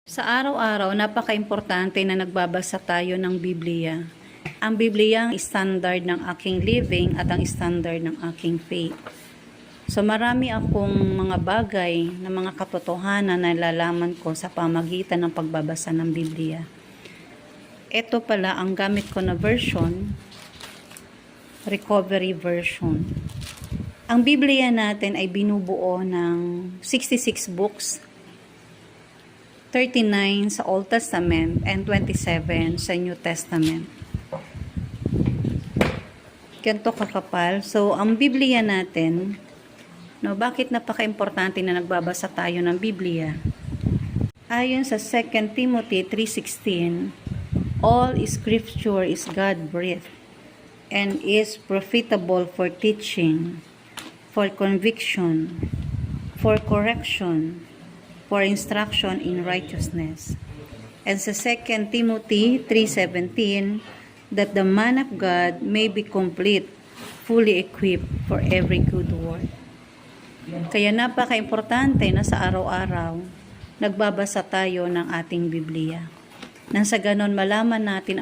Sa araw-araw, napaka-importante na nagbabasa tayo ng Biblia. Ang Biblia ang standard ng aking living at ang standard ng aking faith. So marami akong mga bagay na mga katotohanan na nalalaman ko sa pamagitan ng pagbabasa ng Biblia. Ito pala ang gamit ko na version, recovery version. Ang Biblia natin ay binubuo ng 66 books, 39 sa Old Testament and 27 sa New Testament. Ganito kakapal. So, ang Biblia natin, bakit napaka-importante na nagbabasa tayo ng Biblia? Ayon sa 2 Timothy 3:16, all scripture is God-breathed and is profitable for teaching, for conviction, for correction, for instruction in righteousness. And sa 2 Timothy 3:17, that the man of God may be complete, fully equipped for every good work. Kaya napaka-importante na sa araw-araw, nagbabasa tayo ng ating Biblia. Nang sa ganon malaman natin